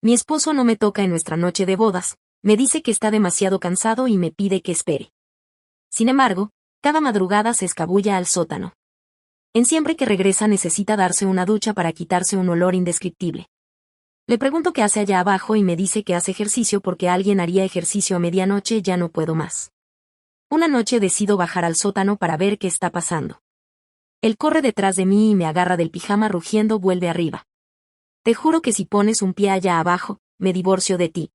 Mi esposo no me toca en nuestra noche de bodas, me dice que está demasiado cansado y me pide que espere. Sin embargo, cada madrugada se escabulla al sótano. En siempre que regresa necesita darse una ducha para quitarse un olor indescriptible. Le pregunto qué hace allá abajo y me dice que hace ejercicio porque alguien haría ejercicio a medianoche. Ya no puedo más. Una noche decido bajar al sótano para ver qué está pasando. Él corre detrás de mí y me agarra del pijama rugiendo. Vuelve arriba. Te juro que si pones un pie allá abajo, me divorcio de ti.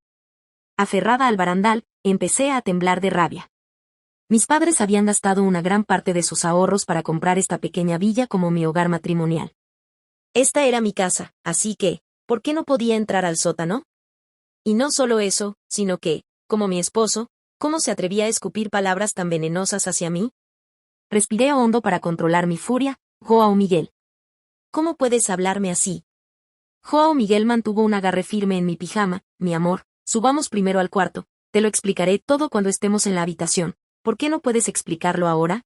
Aferrada al barandal, empecé a temblar de rabia. Mis padres habían gastado una gran parte de sus ahorros para comprar esta pequeña villa como mi hogar matrimonial. Esta era mi casa, así que, ¿por qué no podía entrar al sótano? Y no solo eso, sino que, como mi esposo, ¿cómo se atrevía a escupir palabras tan venenosas hacia mí? Respiré hondo para controlar mi furia. Joao Miguel. ¿Cómo puedes hablarme así? Joao Miguel mantuvo un agarre firme en mi pijama. Mi amor, subamos primero al cuarto, te lo explicaré todo cuando estemos en la habitación. ¿Por qué no puedes explicarlo ahora?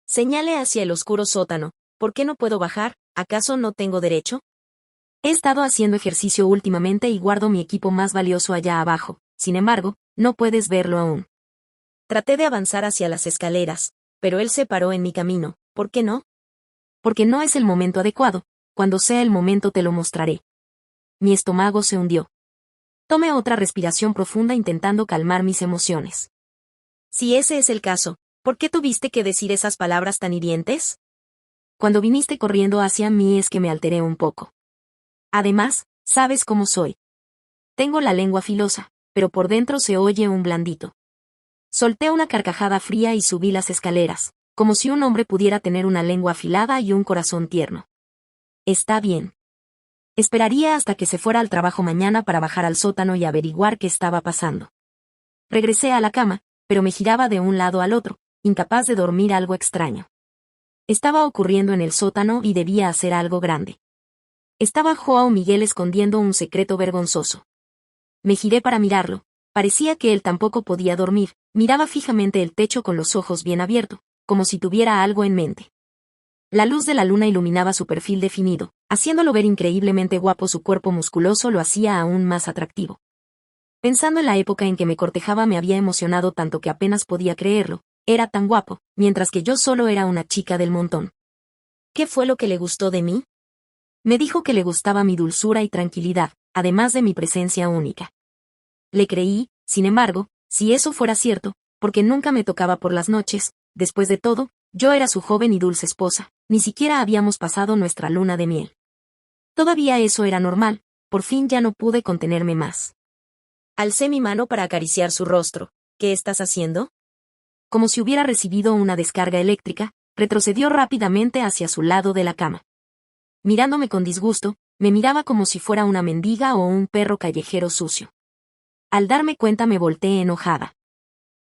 Señale hacia el oscuro sótano. ¿Por qué no puedo bajar? ¿Acaso no tengo derecho? He estado haciendo ejercicio últimamente y guardo mi equipo más valioso allá abajo. Sin embargo, no puedes verlo aún. Traté de avanzar hacia las escaleras, pero él se paró en mi camino. ¿Por qué no? Porque no es el momento adecuado. Cuando sea el momento te lo mostraré. Mi estómago se hundió. Tomé otra respiración profunda intentando calmar mis emociones. Si ese es el caso, ¿por qué tuviste que decir esas palabras tan hirientes? Cuando viniste corriendo hacia mí es que me alteré un poco. Además, sabes cómo soy. Tengo la lengua filosa, pero por dentro se oye un blandito. Solté una carcajada fría y subí las escaleras, como si un hombre pudiera tener una lengua afilada y un corazón tierno. Está bien. Esperaría hasta que se fuera al trabajo mañana para bajar al sótano y averiguar qué estaba pasando. Regresé a la cama, pero me giraba de un lado al otro, incapaz de dormir. Algo extraño estaba ocurriendo en el sótano y debía hacer algo grande. Estaba Joao Miguel escondiendo un secreto vergonzoso. Me giré para mirarlo. Parecía que él tampoco podía dormir. Miraba fijamente el techo con los ojos bien abiertos, como si tuviera algo en mente. La luz de la luna iluminaba su perfil definido, haciéndolo ver increíblemente guapo. Su cuerpo musculoso lo hacía aún más atractivo. Pensando en la época en que me cortejaba me había emocionado tanto que apenas podía creerlo. Era tan guapo, mientras que yo solo era una chica del montón. ¿Qué fue lo que le gustó de mí? Me dijo que le gustaba mi dulzura y tranquilidad, además de mi presencia única. Le creí. Sin embargo, si eso fuera cierto, porque nunca me tocaba por las noches. Después de todo, yo era su joven y dulce esposa, ni siquiera habíamos pasado nuestra luna de miel. Todavía eso era normal. Por fin ya no pude contenerme más. Alcé mi mano para acariciar su rostro. ¿Qué estás haciendo? Como si hubiera recibido una descarga eléctrica, retrocedió rápidamente hacia su lado de la cama. Mirándome con disgusto, me miraba como si fuera una mendiga o un perro callejero sucio. Al darme cuenta me volteé enojada.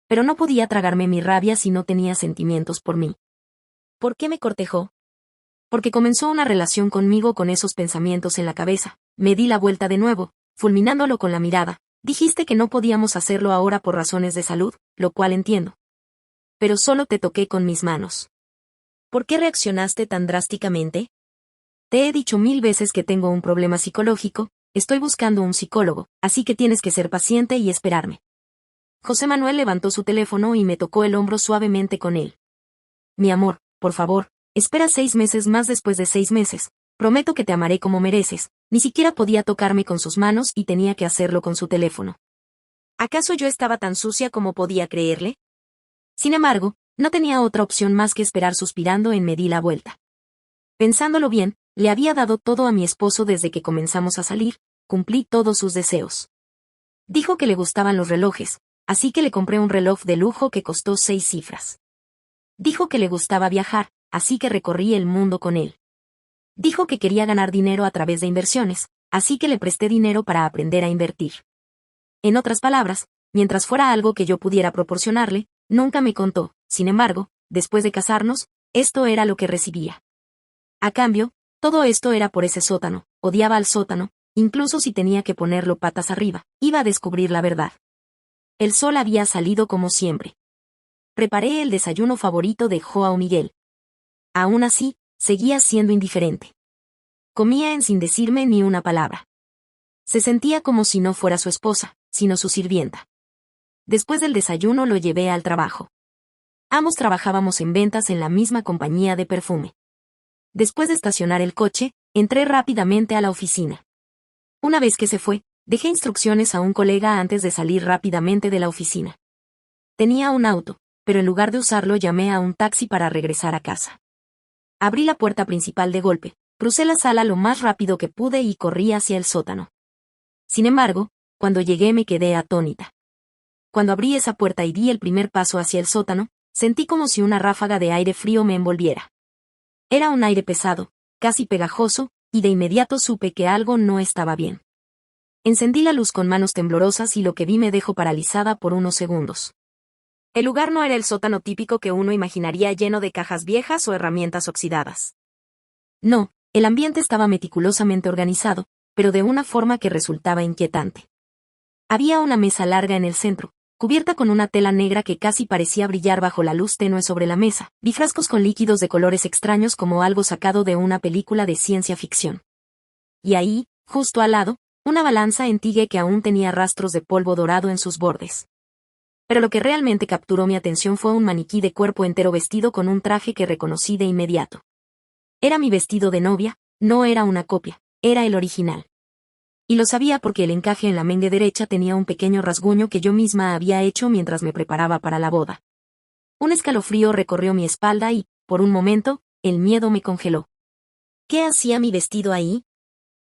Pero no podía tragarme mi rabia si no tenía sentimientos por mí. ¿Por qué me cortejó? Porque comenzó una relación conmigo con esos pensamientos en la cabeza. Me di la vuelta de nuevo, fulminándolo con la mirada. Dijiste que no podíamos hacerlo ahora por razones de salud, lo cual entiendo. Pero solo te toqué con mis manos. ¿Por qué reaccionaste tan drásticamente? Te he dicho 1000 veces que tengo un problema psicológico. Estoy buscando un psicólogo, así que tienes que ser paciente y esperarme. José Manuel levantó su teléfono y me tocó el hombro suavemente con él. Mi amor, por favor, espera 6 meses más. Después de 6 meses, prometo que te amaré como mereces. Ni siquiera podía tocarme con sus manos y tenía que hacerlo con su teléfono. ¿Acaso yo estaba tan sucia como podía creerle? Sin embargo, no tenía otra opción más que esperar. Suspirando me di la vuelta. Pensándolo bien, le había dado todo a mi esposo desde que comenzamos a salir. Cumplí todos sus deseos. Dijo que le gustaban los relojes, así que le compré un reloj de lujo que costó 6 cifras. Dijo que le gustaba viajar, así que recorrí el mundo con él. Dijo que quería ganar dinero a través de inversiones, así que le presté dinero para aprender a invertir. En otras palabras, mientras fuera algo que yo pudiera proporcionarle, nunca me contó. Sin embargo, después de casarnos, esto era lo que recibía. A cambio, todo esto era por ese sótano. Odiaba al sótano, incluso si tenía que ponerlo patas arriba. Iba a descubrir la verdad. El sol había salido como siempre. Preparé el desayuno favorito de Joao Miguel. Aún así, seguía siendo indiferente. Comía sin decirme ni una palabra. Se sentía como si no fuera su esposa, sino su sirvienta. Después del desayuno lo llevé al trabajo. Ambos trabajábamos en ventas en la misma compañía de perfume. Después de estacionar el coche, entré rápidamente a la oficina. Una vez que se fue, dejé instrucciones a un colega antes de salir rápidamente de la oficina. Tenía un auto, pero en lugar de usarlo llamé a un taxi para regresar a casa. Abrí la puerta principal de golpe, crucé la sala lo más rápido que pude y corrí hacia el sótano. Sin embargo, cuando llegué me quedé atónita. Cuando abrí esa puerta y di el primer paso hacia el sótano, sentí como si una ráfaga de aire frío me envolviera. Era un aire pesado, casi pegajoso, y de inmediato supe que algo no estaba bien. Encendí la luz con manos temblorosas y lo que vi me dejó paralizada por unos segundos. El lugar no era el sótano típico que uno imaginaría lleno de cajas viejas o herramientas oxidadas. No, el ambiente estaba meticulosamente organizado, pero de una forma que resultaba inquietante. Había una mesa larga en el centro, cubierta con una tela negra que casi parecía brillar bajo la luz tenue sobre la mesa, y frascos con líquidos de colores extraños como algo sacado de una película de ciencia ficción. Y ahí, justo al lado, una balanza antigua que aún tenía rastros de polvo dorado en sus bordes. Pero lo que realmente capturó mi atención fue un maniquí de cuerpo entero vestido con un traje que reconocí de inmediato. Era mi vestido de novia, no era una copia, era el original. Y lo sabía porque el encaje en la mengue derecha tenía un pequeño rasguño que yo misma había hecho mientras me preparaba para la boda. Un escalofrío recorrió mi espalda y, por un momento, el miedo me congeló. ¿Qué hacía mi vestido ahí?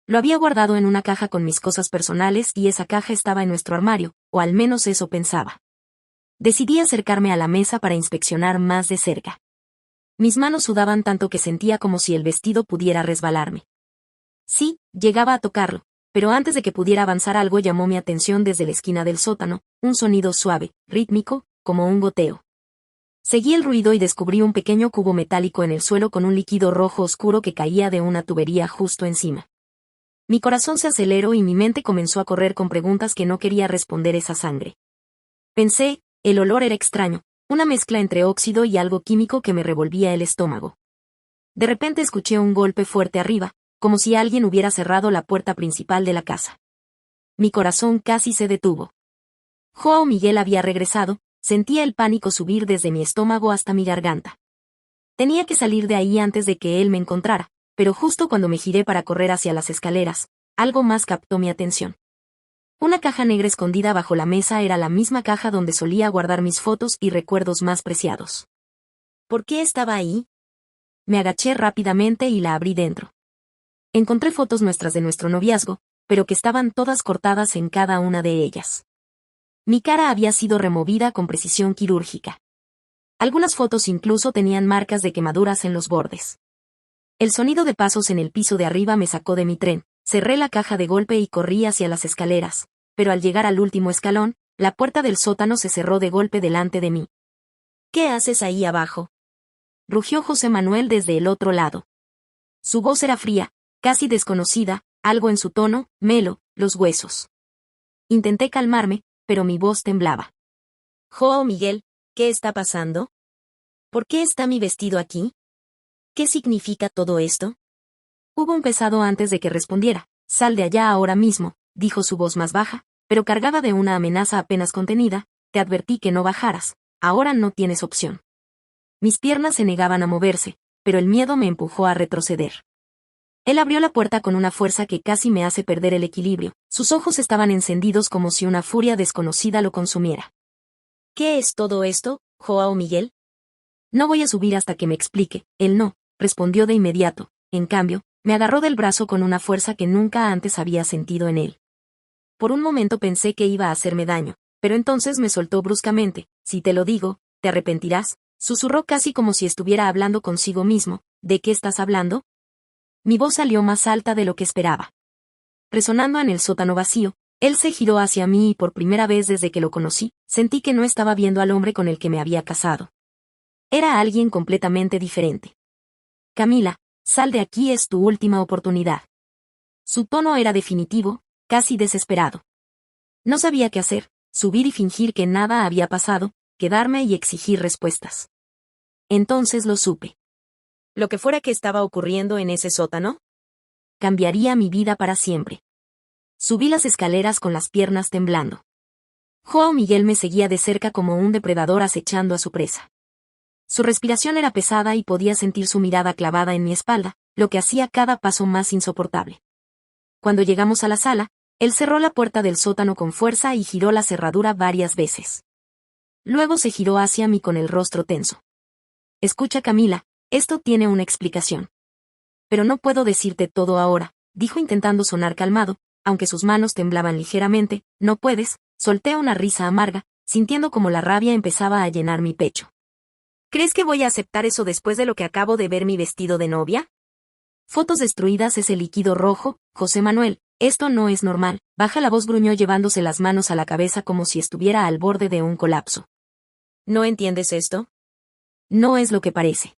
Lo había guardado en una caja con mis cosas personales y esa caja estaba en nuestro armario, o al menos eso pensaba. Decidí acercarme a la mesa para inspeccionar más de cerca. Mis manos sudaban tanto que sentía como si el vestido pudiera resbalarme. Sí, llegaba a tocarlo, pero antes de que pudiera avanzar algo llamó mi atención desde la esquina del sótano, un sonido suave, rítmico, como un goteo. Seguí el ruido y descubrí un pequeño cubo metálico en el suelo con un líquido rojo oscuro que caía de una tubería justo encima. Mi corazón se aceleró y mi mente comenzó a correr con preguntas que no quería responder esa sangre. Pensé, el olor era extraño, una mezcla entre óxido y algo químico que me revolvía el estómago. De repente escuché un golpe fuerte arriba, como si alguien hubiera cerrado la puerta principal de la casa. Mi corazón casi se detuvo. Joao Miguel había regresado, sentía el pánico subir desde mi estómago hasta mi garganta. Tenía que salir de ahí antes de que él me encontrara, pero justo cuando me giré para correr hacia las escaleras, algo más captó mi atención. Una caja negra escondida bajo la mesa era la misma caja donde solía guardar mis fotos y recuerdos más preciados. ¿Por qué estaba ahí? Me agaché rápidamente y la abrí dentro. Encontré fotos nuestras de nuestro noviazgo, pero que estaban todas cortadas en cada una de ellas. Mi cara había sido removida con precisión quirúrgica. Algunas fotos incluso tenían marcas de quemaduras en los bordes. El sonido de pasos en el piso de arriba me sacó de mi tren, cerré la caja de golpe y corrí hacia las escaleras, pero al llegar al último escalón, la puerta del sótano se cerró de golpe delante de mí. ¿Qué haces ahí abajo?, rugió José Manuel desde el otro lado. Su voz era fría, casi desconocida, algo en su tono, melo, los huesos. Intenté calmarme, pero mi voz temblaba. Joao Miguel, ¿qué está pasando? ¿Por qué está mi vestido aquí? ¿Qué significa todo esto? Hubo un pesado antes de que respondiera. Sal de allá ahora mismo, dijo su voz más baja, pero cargada de una amenaza apenas contenida. Te advertí que no bajaras, ahora no tienes opción. Mis piernas se negaban a moverse, pero el miedo me empujó a retroceder. Él abrió la puerta con una fuerza que casi me hace perder el equilibrio. Sus ojos estaban encendidos como si una furia desconocida lo consumiera. ¿Qué es todo esto, Joao Miguel? No voy a subir hasta que me explique. Él no, respondió de inmediato. En cambio, me agarró del brazo con una fuerza que nunca antes había sentido en él. Por un momento pensé que iba a hacerme daño, pero entonces me soltó bruscamente. Si te lo digo, te arrepentirás, susurró casi como si estuviera hablando consigo mismo. ¿De qué estás hablando? Mi voz salió más alta de lo que esperaba. Resonando en el sótano vacío, él se giró hacia mí y por primera vez desde que lo conocí, sentí que no estaba viendo al hombre con el que me había casado. Era alguien completamente diferente. Camila, sal de aquí, es tu última oportunidad. Su tono era definitivo, casi desesperado. No sabía qué hacer, subir y fingir que nada había pasado, quedarme y exigir respuestas. Entonces lo supe. Lo que fuera que estaba ocurriendo en ese sótano cambiaría mi vida para siempre. Subí las escaleras con las piernas temblando. Joao Miguel me seguía de cerca como un depredador acechando a su presa. Su respiración era pesada y podía sentir su mirada clavada en mi espalda, lo que hacía cada paso más insoportable. Cuando llegamos a la sala, él cerró la puerta del sótano con fuerza y giró la cerradura varias veces. Luego se giró hacia mí con el rostro tenso. Escucha, Camila, esto tiene una explicación. Pero no puedo decirte todo ahora, dijo intentando sonar calmado, aunque sus manos temblaban ligeramente. No puedes. Solté una risa amarga, sintiendo como la rabia empezaba a llenar mi pecho. ¿Crees que voy a aceptar eso después de lo que acabo de ver mi vestido de novia? Fotos destruidas, ese líquido rojo, José Manuel, esto no es normal. Baja la voz, gruñó llevándose las manos a la cabeza como si estuviera al borde de un colapso. ¿No entiendes esto? No es lo que parece.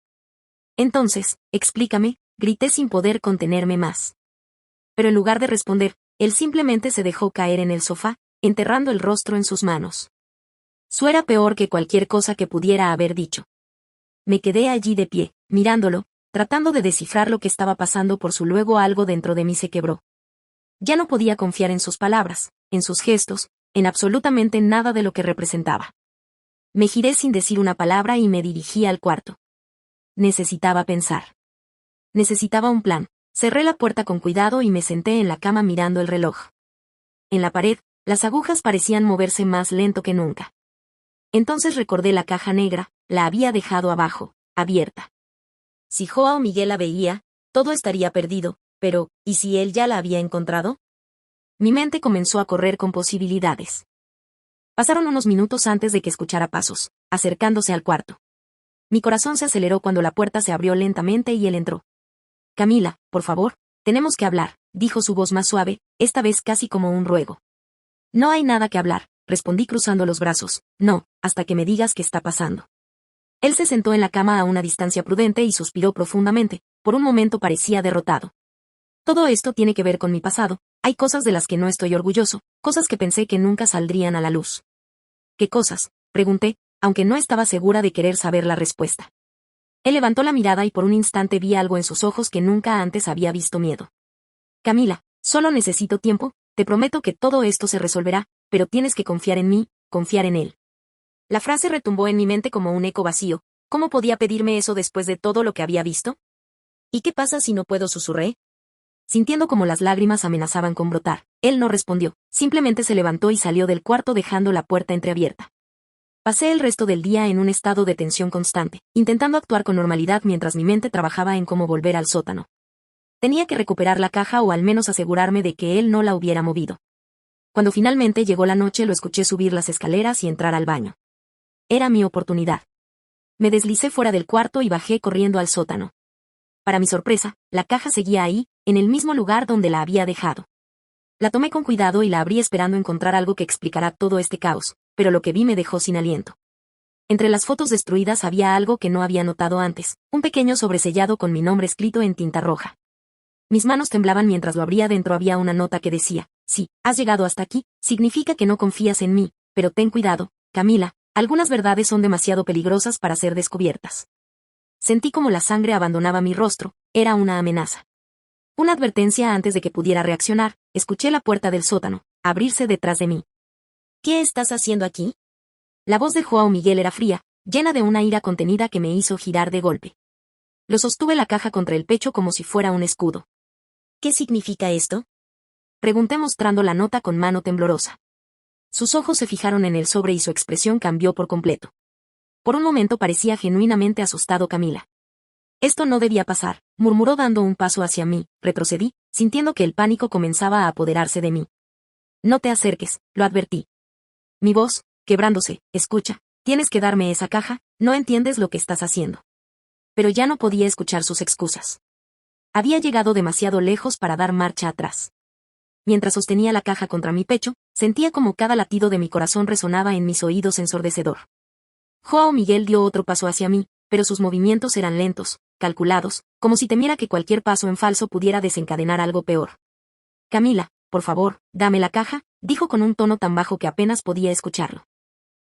Entonces, explícame, grité sin poder contenerme más. Pero en lugar de responder, él simplemente se dejó caer en el sofá, enterrando el rostro en sus manos. Eso era peor que cualquier cosa que pudiera haber dicho. Me quedé allí de pie, mirándolo, tratando de descifrar lo que estaba pasando por su. Luego algo dentro de mí se quebró. Ya no podía confiar en sus palabras, en sus gestos, en absolutamente nada de lo que representaba. Me giré sin decir una palabra y me dirigí al cuarto. Necesitaba pensar. Necesitaba un plan. Cerré la puerta con cuidado y me senté en la cama mirando el reloj. En la pared, las agujas parecían moverse más lento que nunca. Entonces recordé la caja negra, la había dejado abajo, abierta. Si Joao Miguel la veía, todo estaría perdido, pero, ¿y si él ya la había encontrado? Mi mente comenzó a correr con posibilidades. Pasaron unos minutos antes de que escuchara pasos, acercándose al cuarto. Mi corazón se aceleró cuando la puerta se abrió lentamente y él entró. Camila, por favor, tenemos que hablar, dijo su voz más suave, esta vez casi como un ruego. No hay nada que hablar, respondí cruzando los brazos. No, hasta que me digas qué está pasando. Él se sentó en la cama a una distancia prudente y suspiró profundamente. Por un momento parecía derrotado. Todo esto tiene que ver con mi pasado. Hay cosas de las que no estoy orgulloso, cosas que pensé que nunca saldrían a la luz. ¿Qué cosas?, pregunté, aunque no estaba segura de querer saber la respuesta. Él levantó la mirada y por un instante vi algo en sus ojos que nunca antes había visto: miedo. Camila, solo necesito tiempo, te prometo que todo esto se resolverá, pero tienes que confiar en mí, confiar en él. La frase retumbó en mi mente como un eco vacío. ¿Cómo podía pedirme eso después de todo lo que había visto? ¿Y qué pasa si no puedo?, susurré. Sintiendo como las lágrimas amenazaban con brotar, él no respondió, simplemente se levantó y salió del cuarto dejando la puerta entreabierta. Pasé el resto del día en un estado de tensión constante, intentando actuar con normalidad mientras mi mente trabajaba en cómo volver al sótano. Tenía que recuperar la caja o al menos asegurarme de que él no la hubiera movido. Cuando finalmente llegó la noche lo escuché subir las escaleras y entrar al baño. Era mi oportunidad. Me deslicé fuera del cuarto y bajé corriendo al sótano. Para mi sorpresa, la caja seguía ahí, en el mismo lugar donde la había dejado. La tomé con cuidado y la abrí esperando encontrar algo que explicara todo este caos, pero lo que vi me dejó sin aliento. Entre las fotos destruidas había algo que no había notado antes, un pequeño sobresellado con mi nombre escrito en tinta roja. Mis manos temblaban mientras lo abría. Dentro había una nota que decía: si has llegado hasta aquí, significa que no confías en mí, pero ten cuidado, Camila, algunas verdades son demasiado peligrosas para ser descubiertas. Sentí como la sangre abandonaba mi rostro, era una amenaza. Una advertencia. Antes de que pudiera reaccionar, escuché la puerta del sótano abrirse detrás de mí. ¿Qué estás haciendo aquí? La voz de Joao Miguel era fría, llena de una ira contenida que me hizo girar de golpe. Lo sostuve la caja contra el pecho como si fuera un escudo. ¿Qué significa esto?, pregunté mostrando la nota con mano temblorosa. Sus ojos se fijaron en el sobre y su expresión cambió por completo. Por un momento parecía genuinamente asustado. Camila. Esto no debía pasar, murmuró dando un paso hacia mí. Retrocedí, sintiendo que el pánico comenzaba a apoderarse de mí. No te acerques, lo advertí. Mi voz, quebrándose, escucha, tienes que darme esa caja, no entiendes lo que estás haciendo. Pero ya no podía escuchar sus excusas. Había llegado demasiado lejos para dar marcha atrás. Mientras sostenía la caja contra mi pecho, sentía como cada latido de mi corazón resonaba en mis oídos ensordecedor. Joao Miguel dio otro paso hacia mí, pero sus movimientos eran lentos, calculados, como si temiera que cualquier paso en falso pudiera desencadenar algo peor. Camila, por favor, dame la caja, dijo con un tono tan bajo que apenas podía escucharlo.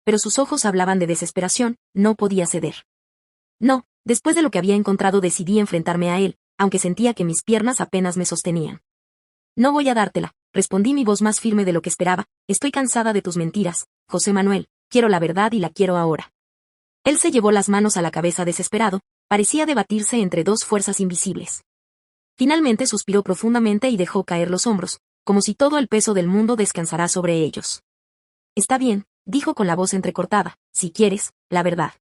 Pero sus ojos hablaban de desesperación. No podía ceder. No, después de lo que había encontrado decidí enfrentarme a él, aunque sentía que mis piernas apenas me sostenían. No voy a dártela, respondí mi voz más firme de lo que esperaba, estoy cansada de tus mentiras, José Manuel, quiero la verdad y la quiero ahora. Él se llevó las manos a la cabeza desesperado, parecía debatirse entre dos fuerzas invisibles. Finalmente suspiró profundamente y dejó caer los hombros, como si todo el peso del mundo descansara sobre ellos. Está bien, dijo con la voz entrecortada, si quieres, la verdad.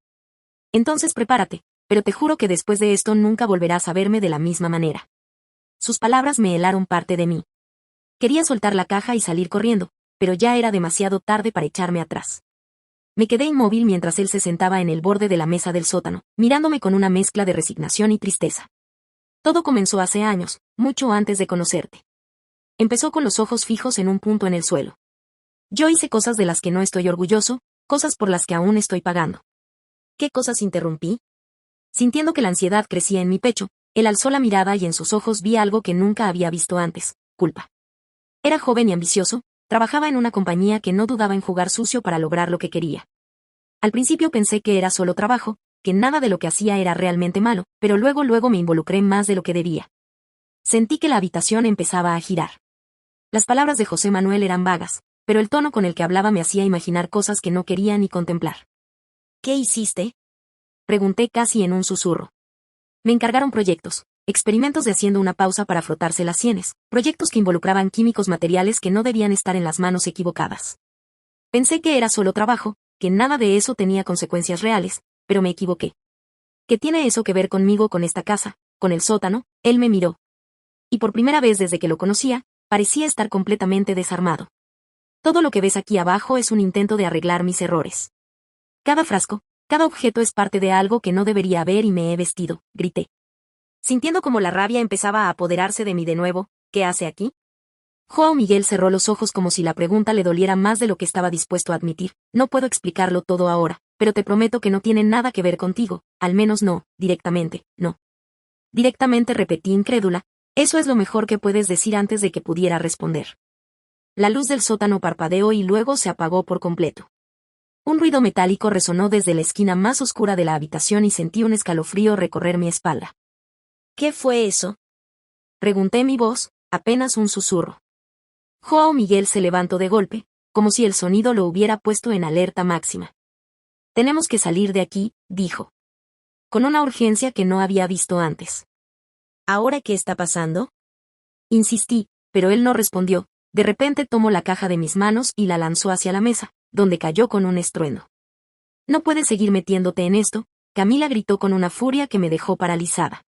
Entonces prepárate, pero te juro que después de esto nunca volverás a verme de la misma manera. Sus palabras me helaron parte de mí. Quería soltar la caja y salir corriendo, pero ya era demasiado tarde para echarme atrás. Me quedé inmóvil mientras él se sentaba en el borde de la mesa del sótano, mirándome con una mezcla de resignación y tristeza. Todo comenzó hace años, mucho antes de conocerte. Empezó con los ojos fijos en un punto en el suelo. Yo hice cosas de las que no estoy orgulloso, cosas por las que aún estoy pagando. ¿Qué cosas interrumpí? Sintiendo que la ansiedad crecía en mi pecho, él alzó la mirada y en sus ojos vi algo que nunca había visto antes, culpa. Era joven y ambicioso, trabajaba en una compañía que no dudaba en jugar sucio para lograr lo que quería. Al principio pensé que era solo trabajo, que nada de lo que hacía era realmente malo, pero luego me involucré más de lo que debía. Sentí que la habitación empezaba a girar. Las palabras de José Manuel eran vagas, pero el tono con el que hablaba me hacía imaginar cosas que no quería ni contemplar. ¿Qué hiciste? Pregunté casi en un susurro. Me encargaron proyectos, experimentos de haciendo una pausa para frotarse las sienes, proyectos que involucraban químicos materiales que no debían estar en las manos equivocadas. Pensé que era solo trabajo, que nada de eso tenía consecuencias reales, pero me equivoqué. ¿Qué tiene eso que ver conmigo, con esta casa, con el sótano? Él me miró. Y por primera vez desde que lo conocía, parecía estar completamente desarmado. Todo lo que ves aquí abajo es un intento de arreglar mis errores. Cada frasco, cada objeto es parte de algo que no debería haber y me he vestido, grité. Sintiendo como la rabia empezaba a apoderarse de mí de nuevo, ¿qué hace aquí? Joao Miguel cerró los ojos como si la pregunta le doliera más de lo que estaba dispuesto a admitir. No puedo explicarlo todo ahora, pero te prometo que no tiene nada que ver contigo, al menos no, directamente, no. Directamente, repetí incrédula, eso es lo mejor que puedes decir antes de que pudiera responder. La luz del sótano parpadeó y luego se apagó por completo. Un ruido metálico resonó desde la esquina más oscura de la habitación y sentí un escalofrío recorrer mi espalda. ¿Qué fue eso? Pregunté, mi voz, apenas un susurro. Joao Miguel se levantó de golpe, como si el sonido lo hubiera puesto en alerta máxima. Tenemos que salir de aquí, dijo. Con una urgencia que no había visto antes. ¿Ahora qué está pasando? Insistí, pero él no respondió. De repente tomó la caja de mis manos y la lanzó hacia la mesa, donde cayó con un estruendo. No puedes seguir metiéndote en esto, Camila gritó con una furia que me dejó paralizada.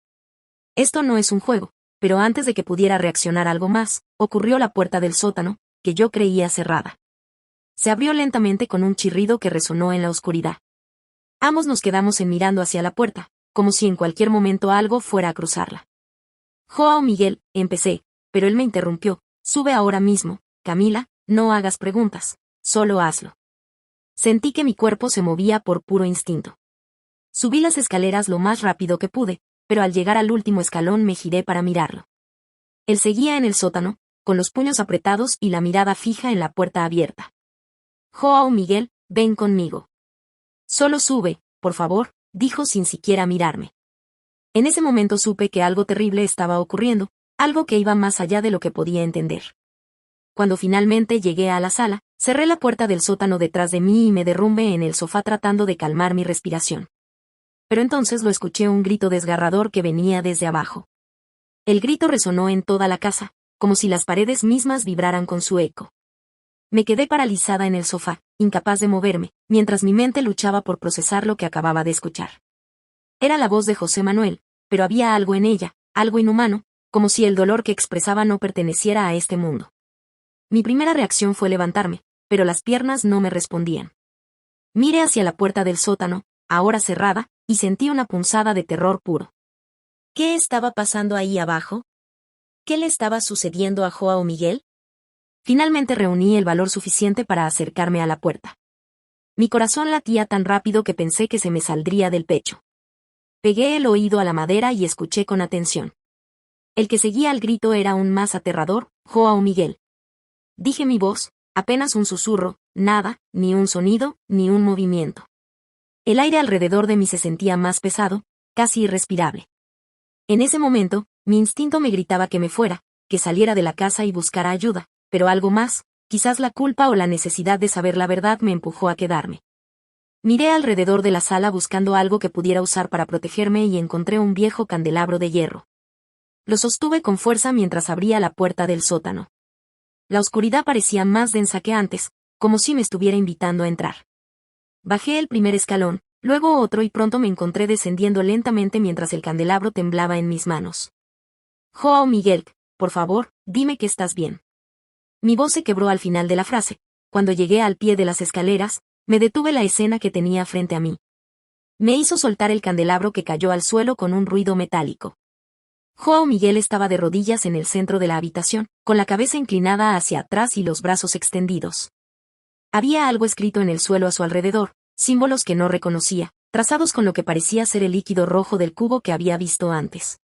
Esto no es un juego, pero antes de que pudiera reaccionar algo más, ocurrió la puerta del sótano, que yo creía cerrada. Se abrió lentamente con un chirrido que resonó en la oscuridad. Ambos nos quedamos mirando hacia la puerta, como si en cualquier momento algo fuera a cruzarla. Joao Miguel, empecé, pero él me interrumpió. Sube ahora mismo, Camila, no hagas preguntas, solo hazlo. Sentí que mi cuerpo se movía por puro instinto. Subí las escaleras lo más rápido que pude, pero al llegar al último escalón me giré para mirarlo. Él seguía en el sótano, con los puños apretados y la mirada fija en la puerta abierta. Joao Miguel, ven conmigo. Solo sube, por favor, dijo sin siquiera mirarme. En ese momento supe que algo terrible estaba ocurriendo, algo que iba más allá de lo que podía entender. Cuando finalmente llegué a la sala, cerré la puerta del sótano detrás de mí y me derrumbé en el sofá tratando de calmar mi respiración. Pero entonces lo escuché, un grito desgarrador que venía desde abajo. El grito resonó en toda la casa, como si las paredes mismas vibraran con su eco. Me quedé paralizada en el sofá, incapaz de moverme, mientras mi mente luchaba por procesar lo que acababa de escuchar. Era la voz de José Manuel, pero había algo en ella, algo inhumano, como si el dolor que expresaba no perteneciera a este mundo. Mi primera reacción fue levantarme, pero las piernas no me respondían. Miré hacia la puerta del sótano, ahora cerrada, y sentí una punzada de terror puro. ¿Qué estaba pasando ahí abajo? ¿Qué le estaba sucediendo a Joao Miguel? Finalmente reuní el valor suficiente para acercarme a la puerta. Mi corazón latía tan rápido que pensé que se me saldría del pecho. Pegué el oído a la madera y escuché con atención. El que seguía al grito era aún más aterrador, Joao Miguel. Dije mi voz, apenas un susurro, nada, ni un sonido, ni un movimiento. El aire alrededor de mí se sentía más pesado, casi irrespirable. En ese momento, mi instinto me gritaba que me fuera, que saliera de la casa y buscara ayuda, pero algo más, quizás la culpa o la necesidad de saber la verdad me empujó a quedarme. Miré alrededor de la sala buscando algo que pudiera usar para protegerme y encontré un viejo candelabro de hierro. Lo sostuve con fuerza mientras abría la puerta del sótano. La oscuridad parecía más densa que antes, como si me estuviera invitando a entrar. Bajé el primer escalón, luego otro y pronto me encontré descendiendo lentamente mientras el candelabro temblaba en mis manos. «Joao Miguel, por favor, dime que estás bien». Mi voz se quebró al final de la frase. Cuando llegué al pie de las escaleras, me detuve la escena que tenía frente a mí. Me hizo soltar el candelabro que cayó al suelo con un ruido metálico. Joao Miguel estaba de rodillas en el centro de la habitación, con la cabeza inclinada hacia atrás y los brazos extendidos. Había algo escrito en el suelo a su alrededor, símbolos que no reconocía, trazados con lo que parecía ser el líquido rojo del cubo que había visto antes.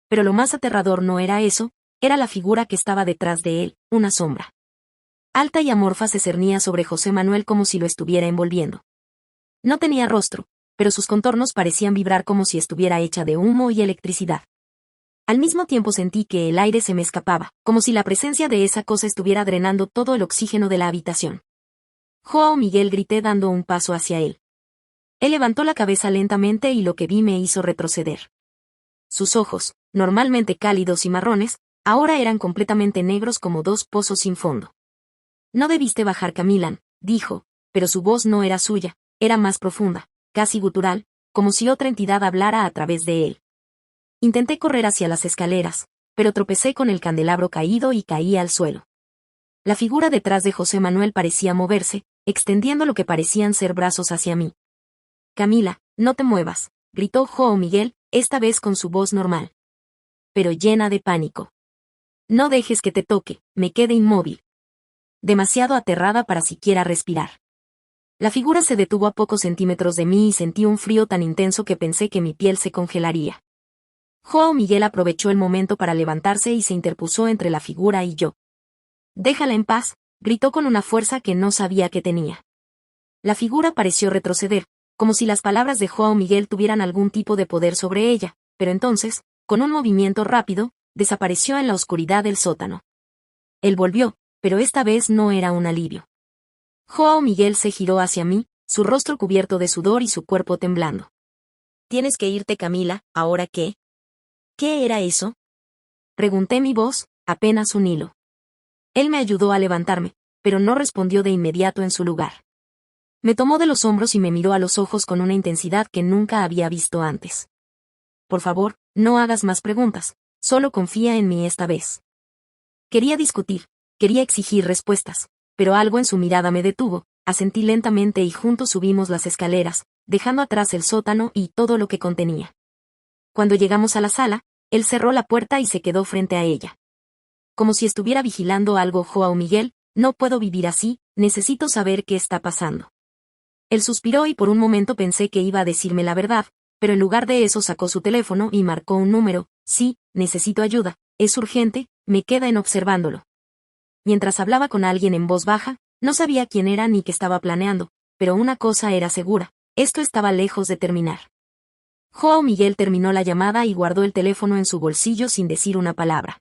Pero lo más aterrador no era eso, era la figura que estaba detrás de él, una sombra. Alta y amorfa se cernía sobre José Manuel como si lo estuviera envolviendo. No tenía rostro, pero sus contornos parecían vibrar como si estuviera hecha de humo y electricidad. Al mismo tiempo sentí que el aire se me escapaba, como si la presencia de esa cosa estuviera drenando todo el oxígeno de la habitación. «Joao Miguel», grité dando un paso hacia él. Él levantó la cabeza lentamente y lo que vi me hizo retroceder. Sus ojos, normalmente cálidos y marrones, ahora eran completamente negros como dos pozos sin fondo. «No debiste bajar, Camila», dijo, pero su voz no era suya, era más profunda, casi gutural, como si otra entidad hablara a través de él. Intenté correr hacia las escaleras, pero tropecé con el candelabro caído y caí al suelo. La figura detrás de José Manuel parecía moverse, extendiendo lo que parecían ser brazos hacia mí. «Camila, no te muevas», gritó Joao Miguel, esta vez con su voz normal, pero llena de pánico. «No dejes que te toque», me quedé inmóvil, demasiado aterrada para siquiera respirar. La figura se detuvo a pocos centímetros de mí y sentí un frío tan intenso que pensé que mi piel se congelaría. Joao Miguel aprovechó el momento para levantarse y se interpuso entre la figura y yo. «Déjala en paz», gritó con una fuerza que no sabía que tenía. La figura pareció retroceder, como si las palabras de Joao Miguel tuvieran algún tipo de poder sobre ella, pero entonces, con un movimiento rápido, desapareció en la oscuridad del sótano. Él volvió, pero esta vez no era un alivio. Joao Miguel se giró hacia mí, su rostro cubierto de sudor y su cuerpo temblando. «Tienes que irte, Camila, ¿ahora qué?» «¿Qué era eso?», pregunté, mi voz, apenas un hilo. Él me ayudó a levantarme, pero no respondió de inmediato en su lugar. Me tomó de los hombros y me miró a los ojos con una intensidad que nunca había visto antes. «Por favor, no hagas más preguntas, solo confía en mí esta vez». Quería discutir, quería exigir respuestas, pero algo en su mirada me detuvo, asentí lentamente y juntos subimos las escaleras, dejando atrás el sótano y todo lo que contenía. Cuando llegamos a la sala, él cerró la puerta y se quedó frente a ella. Como si estuviera vigilando algo. «Joao Miguel, no puedo vivir así, necesito saber qué está pasando». Él suspiró y por un momento pensé que iba a decirme la verdad, pero en lugar de eso sacó su teléfono y marcó un número. «Sí, necesito ayuda, es urgente», me quedé observándolo. Mientras hablaba con alguien en voz baja, no sabía quién era ni qué estaba planeando, pero una cosa era segura, esto estaba lejos de terminar. Joao Miguel terminó la llamada y guardó el teléfono en su bolsillo sin decir una palabra.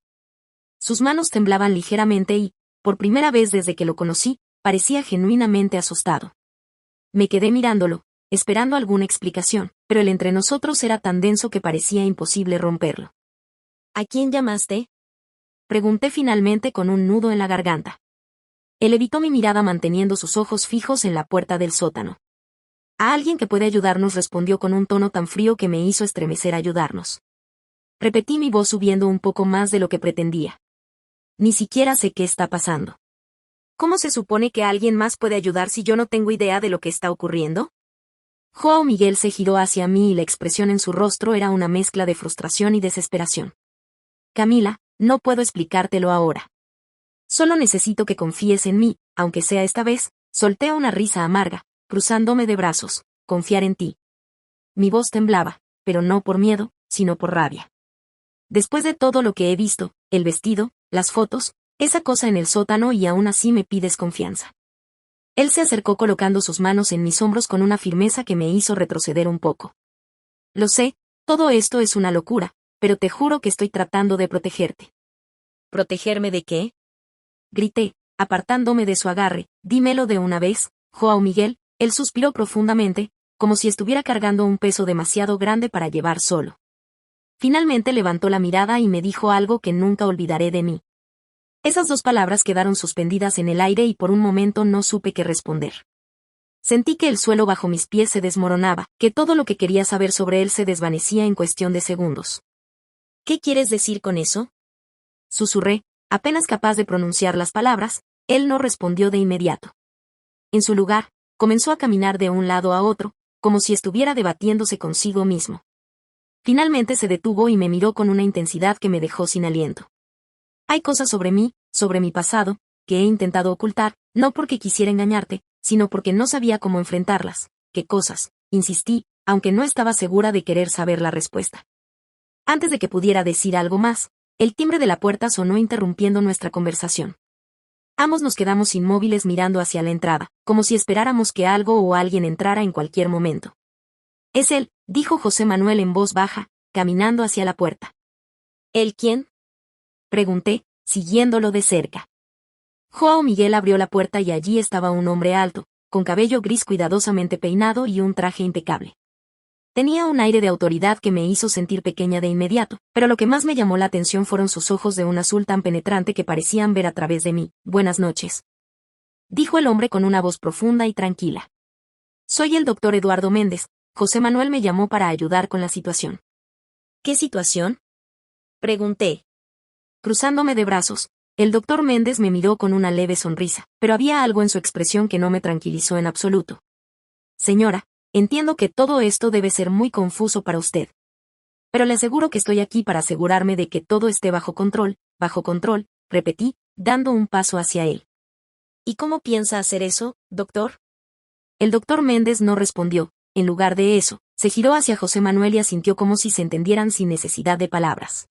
Sus manos temblaban ligeramente y, por primera vez desde que lo conocí, parecía genuinamente asustado. Me quedé mirándolo, esperando alguna explicación, pero el entre nosotros era tan denso que parecía imposible romperlo. «¿A quién llamaste?», pregunté finalmente con un nudo en la garganta. Él evitó mi mirada manteniendo sus ojos fijos en la puerta del sótano. «A alguien que puede ayudarnos», respondió con un tono tan frío que me hizo estremecer. «Ayudarnos». Repetí, mi voz subiendo un poco más de lo que pretendía. «Ni siquiera sé qué está pasando». «¿Cómo se supone que alguien más puede ayudar si yo no tengo idea de lo que está ocurriendo?». Joao Miguel se giró hacia mí y la expresión en su rostro era una mezcla de frustración y desesperación. «Camila, no puedo explicártelo ahora. Solo necesito que confíes en mí, aunque sea esta vez», solté una risa amarga, cruzándome de brazos. «Confiar en ti». Mi voz temblaba, pero no por miedo, sino por rabia. Después de todo lo que he visto, el vestido, las fotos, esa cosa en el sótano, y aún así me pides confianza. Él se acercó colocando sus manos en mis hombros con una firmeza que me hizo retroceder un poco. «Lo sé, todo esto es una locura, pero te juro que estoy tratando de protegerte». «¿Protegerme de qué?». grité, apartándome de su agarre, dímelo de una vez, Joao Miguel. Él suspiró profundamente, como si estuviera cargando un peso demasiado grande para llevar solo. Finalmente levantó la mirada y me dijo algo que nunca olvidaré de mí. Esas dos palabras quedaron suspendidas en el aire y por un momento no supe qué responder. Sentí que el suelo bajo mis pies se desmoronaba, que todo lo que quería saber sobre él se desvanecía en cuestión de segundos. ¿Qué quieres decir con eso?, susurré, apenas capaz de pronunciar las palabras. Él no respondió de inmediato. En su lugar, comenzó a caminar de un lado a otro, como si estuviera debatiéndose consigo mismo. Finalmente se detuvo y me miró con una intensidad que me dejó sin aliento. Hay cosas sobre mí, sobre mi pasado, que he intentado ocultar, no porque quisiera engañarte, sino porque no sabía cómo enfrentarlas. ¿Qué cosas?, insistí, aunque no estaba segura de querer saber la respuesta. Antes de que pudiera decir algo más, el timbre de la puerta sonó interrumpiendo nuestra conversación. Ambos nos quedamos inmóviles mirando hacia la entrada, como si esperáramos que algo o alguien entrara en cualquier momento. «Es él», dijo José Manuel en voz baja, caminando hacia la puerta. «¿Él quién?», pregunté, siguiéndolo de cerca. Joao Miguel abrió la puerta y allí estaba un hombre alto, con cabello gris cuidadosamente peinado y un traje impecable. Tenía un aire de autoridad que me hizo sentir pequeña de inmediato, pero lo que más me llamó la atención fueron sus ojos de un azul tan penetrante que parecían ver a través de mí. «Buenas noches», dijo el hombre con una voz profunda y tranquila. «Soy el doctor Eduardo Méndez. José Manuel me llamó para ayudar con la situación». «¿Qué situación?», pregunté. Cruzándome de brazos, el doctor Méndez me miró con una leve sonrisa, pero había algo en su expresión que no me tranquilizó en absoluto. «Señora, entiendo que todo esto debe ser muy confuso para usted. Pero le aseguro que estoy aquí para asegurarme de que todo esté bajo control», repetí, dando un paso hacia él. «¿Y cómo piensa hacer eso, doctor?». El doctor Méndez no respondió. En lugar de eso, se giró hacia José Manuel y asintió como si se entendieran sin necesidad de palabras.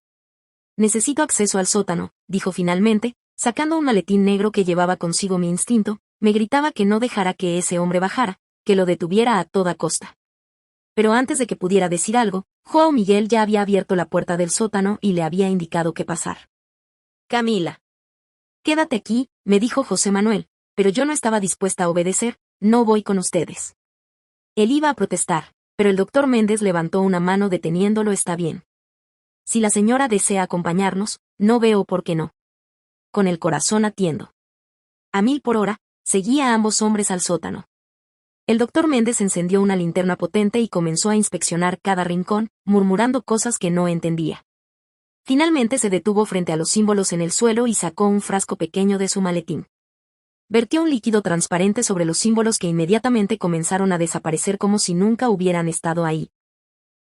«Necesito acceso al sótano», dijo finalmente, sacando un maletín negro que llevaba consigo. Mi instinto me gritaba que no dejara que ese hombre bajara, que lo detuviera a toda costa. Pero antes de que pudiera decir algo, Joao Miguel ya había abierto la puerta del sótano y le había indicado qué pasar. «Camila, quédate aquí», me dijo José Manuel, pero yo no estaba dispuesta a obedecer. «No voy con ustedes». Él iba a protestar, pero el doctor Méndez levantó una mano deteniéndolo. «Está bien. Si la señora desea acompañarnos, no veo por qué no». Con el corazón atiendo. A 1000 por hora, seguía a ambos hombres al sótano. El doctor Méndez encendió una linterna potente y comenzó a inspeccionar cada rincón, murmurando cosas que no entendía. Finalmente se detuvo frente a los símbolos en el suelo y sacó un frasco pequeño de su maletín. Vertió un líquido transparente sobre los símbolos que inmediatamente comenzaron a desaparecer como si nunca hubieran estado ahí.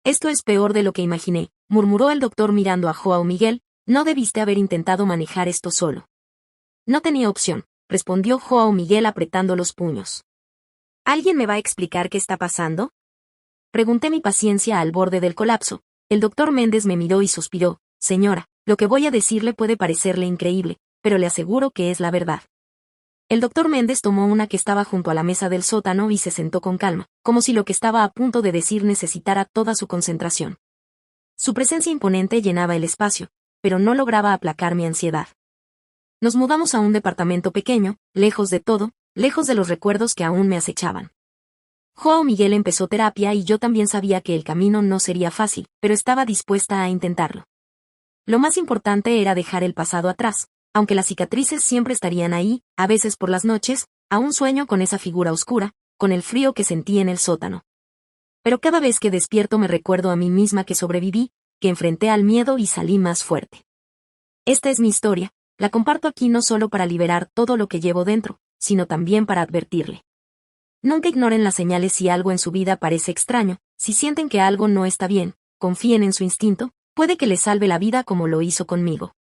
«Esto es peor de lo que imaginé», murmuró el doctor mirando a Joao Miguel. «No debiste haber intentado manejar esto solo». «No tenía opción», respondió Joao Miguel apretando los puños. «¿Alguien me va a explicar qué está pasando?», pregunté, mi paciencia al borde del colapso. El doctor Méndez me miró y suspiró. «Señora, lo que voy a decirle puede parecerle increíble, pero le aseguro que es la verdad». El doctor Méndez tomó una que estaba junto a la mesa del sótano y se sentó con calma, como si lo que estaba a punto de decir necesitara toda su concentración. Su presencia imponente llenaba el espacio, pero no lograba aplacar mi ansiedad. Nos mudamos a un departamento pequeño, lejos de todo, lejos de los recuerdos que aún me acechaban. Joao Miguel empezó terapia y yo también sabía que el camino no sería fácil, pero estaba dispuesta a intentarlo. Lo más importante era dejar el pasado atrás. Aunque las cicatrices siempre estarían ahí, a veces por las noches, aún sueño con esa figura oscura, con el frío que sentí en el sótano. Pero cada vez que despierto me recuerdo a mí misma que sobreviví, que enfrenté al miedo y salí más fuerte. Esta es mi historia, la comparto aquí no solo para liberar todo lo que llevo dentro, sino también para advertirle. Nunca ignoren las señales si algo en su vida parece extraño. Si sienten que algo no está bien, confíen en su instinto, puede que les salve la vida como lo hizo conmigo.